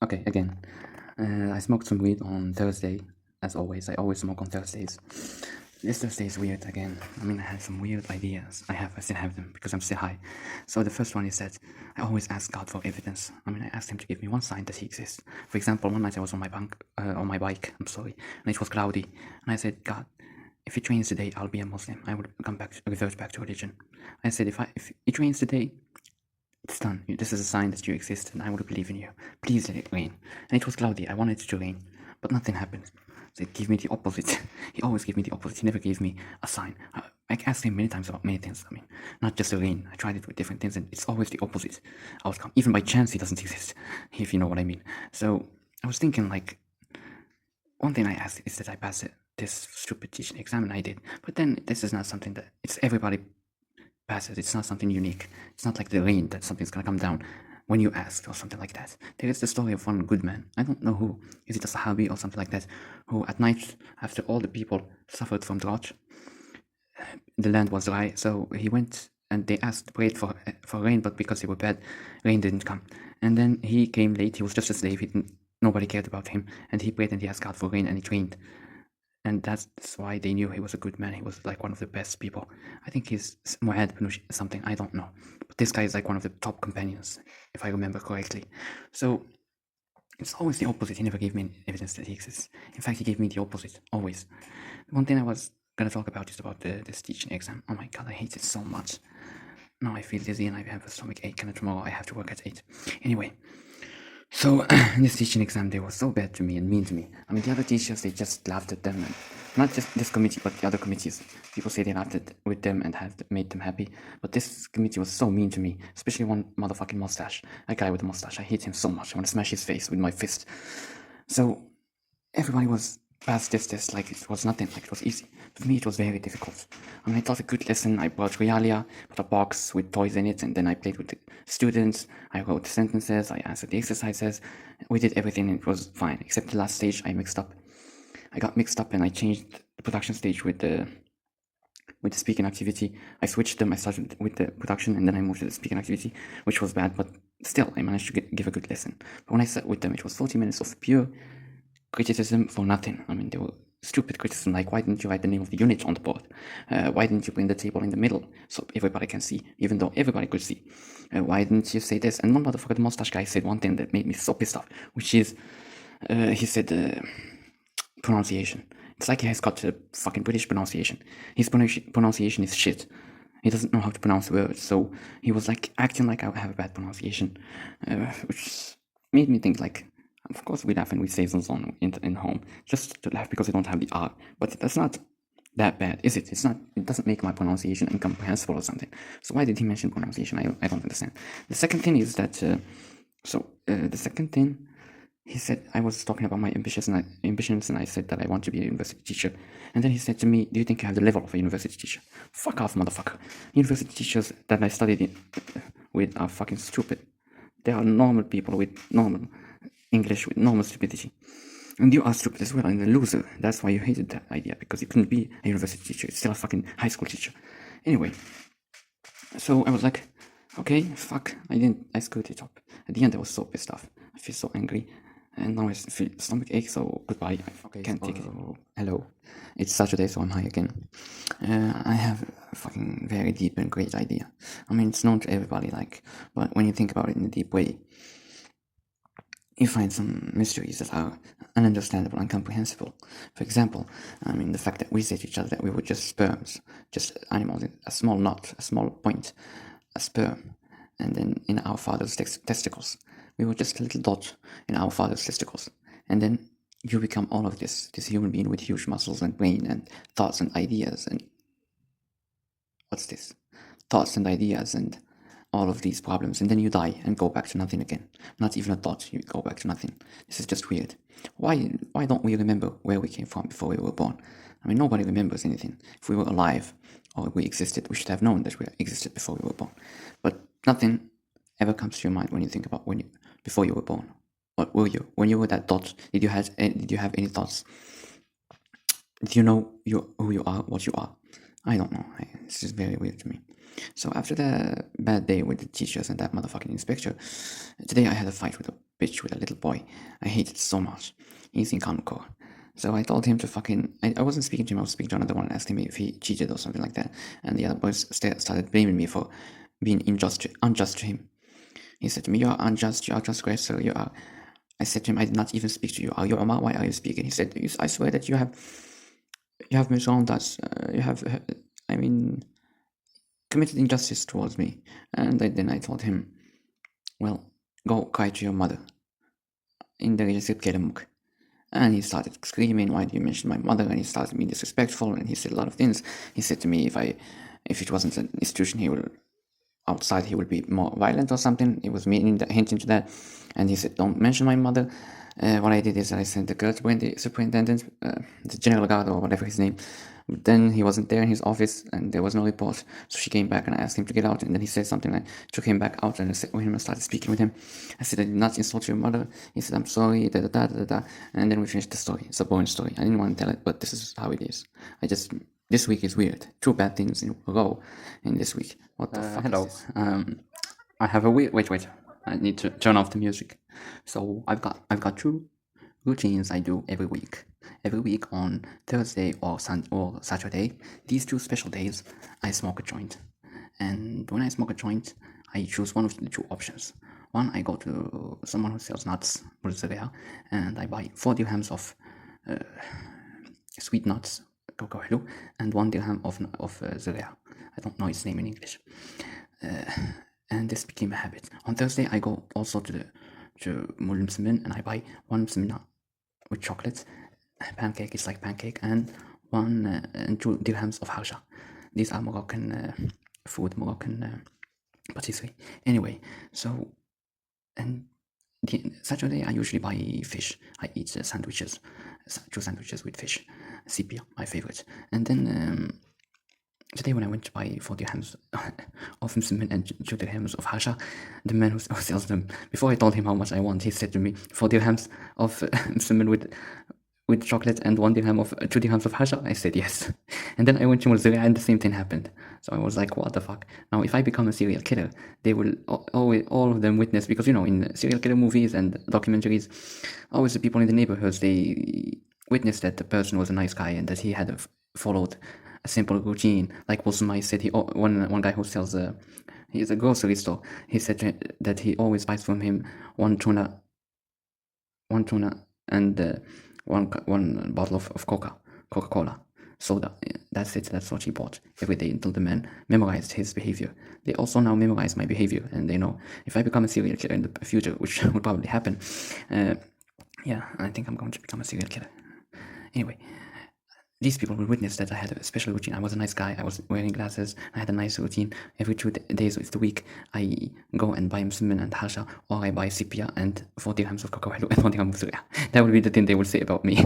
Okay, again. I smoked some weed on Thursday, as always. I always smoke on Thursdays. This Thursday is weird again. I mean, I had some weird ideas. I still have them because I'm still high. So the first one is that I always ask God for evidence. I mean, I asked Him to give me one sign that He exists. For example, one night I was on my bike. And it was cloudy, and I said, God, if it rains today, I'll be a Muslim. I would revert back to religion. I said, if it rains today, it's done. This is a sign that you exist, and I would believe in you. Please let it rain. And it was cloudy. I wanted it to rain, but nothing happened. So it gave me the opposite. He always gave me the opposite. He never gave me a sign. I asked him many times about many things. I mean, not just the rain. I tried it with different things, and it's always the opposite outcome. Even by chance, he doesn't exist, if you know what I mean. So I was thinking, like, one thing I asked is that I passed this stupid teaching exam, and I did. But then this is not something that it's everybody passes. It's not something unique. It's not like the rain that something's gonna come down when you ask or something like that. There is the story of one good man. I don't know who. Is it a Sahabi or something like that? Who at night, after all the people suffered from drought, the land was dry, so he went and they prayed for rain, but because they were bad, rain didn't come. And then he came late. He was just a slave. Nobody cared about him, and he prayed and he asked God for rain, and it rained. And that's why they knew he was a good man. He was like one of the best people. I think he's Mu'ad bin something, I don't know. But this guy is like one of the top companions, if I remember correctly. So it's always the opposite. He never gave me evidence that he exists. In fact, he gave me the opposite, always. One thing I was going to talk about is about this teaching exam. Oh my God, I hate it so much. Now I feel dizzy and I have a stomach ache, and tomorrow I have to work at 8. Anyway. So, in this teaching exam, they were so bad to me and mean to me. I mean, the other teachers, they just laughed at them. And not just this committee, but the other committees. People say they laughed with them and had made them happy. But this committee was so mean to me, especially one motherfucking mustache. That guy with the mustache, I hate him so much. I want to smash his face with my fist. So, everybody was past this test like it was nothing, like it was easy. For me, it was very difficult. I mean, I taught a good lesson. I brought realia with a box with toys in it, and then I played with the students. I wrote sentences, I answered the exercises. We did everything, and it was fine, except the last stage I mixed up. I got mixed up, and I changed the production stage with the speaking activity. I switched them. I started with the production, and then I moved to the speaking activity, which was bad, but still, I managed to give a good lesson. But when I sat with them, it was 40 minutes of pure criticism for nothing. I mean, they were stupid criticism, like, why didn't you write the name of the unit on the board? Why didn't you bring the table in the middle so everybody can see, even though everybody could see? Why didn't you say this? And one motherfucker, the mustache guy, said one thing that made me so pissed off, which is, he said, pronunciation. It's like he has got a fucking British pronunciation. His pronunciation is shit. He doesn't know how to pronounce words, so he was like acting like I have a bad pronunciation, which made me think, like, of course we laugh and we say Zonzon in home, just to laugh because we don't have the R, but that's not that bad, is it? It's not. It doesn't make my pronunciation incomprehensible or something. So why did he mention pronunciation? I don't understand. The second thing is that, the second thing, he said, I was talking about my ambitions and I said that I want to be a university teacher. And then he said to me, do you think you have the level of a university teacher? Fuck off, motherfucker. University teachers that I studied with are fucking stupid. They are normal people with normal English, with normal stupidity. And you are stupid as well, and a loser. That's why you hated that idea, because you couldn't be a university teacher. It's still a fucking high school teacher. Anyway, so I was like, okay, fuck, I screwed it up. At the end, I was so pissed off. I feel so angry. And now I feel stomach ache, so goodbye. I can't take it. Hello. It's Saturday, so I'm high again. I have a fucking very deep and great idea. I mean, it's known to everybody, like, but when you think about it in a deep way, you find some mysteries that are ununderstandable, incomprehensible. For example, I mean, the fact that we say to each other that we were just sperms, just animals, a small knot, a small point, a sperm, and then in our father's testicles. We were just a little dot in our father's testicles. And then you become all of this human being with huge muscles and brain and thoughts and ideas and... What's this? Thoughts and ideas and all of these problems, and then you die and go back to nothing again. Not even a thought, you go back to nothing. This is just weird. Why don't we remember where we came from before we were born? I mean, nobody remembers anything. If we were alive or we existed, we should have known that we existed before we were born. But nothing ever comes to your mind when you think about before you were born. What were you? When you were that dot, did you have any thoughts? Did you know who you are, what you are? I don't know. It's just very weird to me. So after the bad day with the teachers and that motherfucking inspector, today I had a fight with a bitch with a little boy. I hate it so much. He's in Common Core. So I told him to fucking... I wasn't speaking to him, I was speaking to another one and asked him if he cheated or something like that. And the other boys started blaming me for being unjust to him. He said to me, "You are unjust, you are transgressor, you are..." I said to him, "I did not even speak to you. Are you Omar? Why are you speaking?" He said, "I swear that you have miswronged us. You have, committed injustice towards me." And then I told him, "Well, go cry to your mother in the reception." And he started screaming, "Why do you mention my mother?" And he started being disrespectful, and he said a lot of things. He said to me, if it wasn't an institution, outside he would be more violent or something. He was hinting to that. And he said, "Don't mention my mother." What I did is I sent the girl to the superintendent, the general guard or whatever his name. But then he wasn't there in his office and there was no report. So she came back and I asked him to get out, and then he said something. I took him back out and I sat with him and started speaking with him. I said, "I did not insult your mother." He said, "I'm sorry, da da da da da." And then we finished the story. It's a boring story. I didn't want to tell it, but this is how it is. This week is weird. 2 bad things in a row in this week. What the fuck Hello. is this? I have a wait. I need to turn off the music. So I've got 2 routines I do every week. Every week on Thursday or Saturday, these 2 special days, I smoke a joint. And when I smoke a joint, I choose one of the 2 options. One, I go to someone who sells nuts, and I buy 4 dirhams of sweet nuts, and 1 dirham of zerea. I don't know its name in English. And this became a habit. On Thursday, I go also to المسند and I buy 1 مسمنة with chocolate, pancake, it's like pancake, and 2 dirhams of harsha. These are Moroccan food, Moroccan patisserie. Anyway, so, and Saturday I usually buy fish. I eat sandwiches, 2 sandwiches with fish, sepia, my favorite. And then today when I went to buy 4 dirhams of مسمن and 2 dirhams of hasha, the man who sells them, before I told him how much I want, he said to me, 4 dirhams of مسمن with chocolate and 1 dirham of 2 dirhams of hasha. I said yes. And then I went to Mulzira and the same thing happened. So I was like, what the fuck? Now if I become a serial killer, they will all of them witness, because in serial killer movies and documentaries, always the people in the neighborhoods, they witness that the person was a nice guy and that he had followed a simple routine. Like Wilson said, one guy who sells he's a grocery store. He said that he always buys from him one tuna and one bottle of Coca-Cola soda. That's it. That's what he bought every day until the man memorized his behavior. They also now memorize my behavior, and they know if I become a serial killer in the future, which would probably happen. Yeah, I think I'm going to become a serial killer. Anyway, these people will witness that I had a special routine. I was a nice guy. I was wearing glasses. I had a nice routine. Every 2 days of the week, I go and buy مسمن and hasha, or I buy sepia and 4 dirhams of cocoa and 1 dirham of zerea. That would be the thing they would say about me.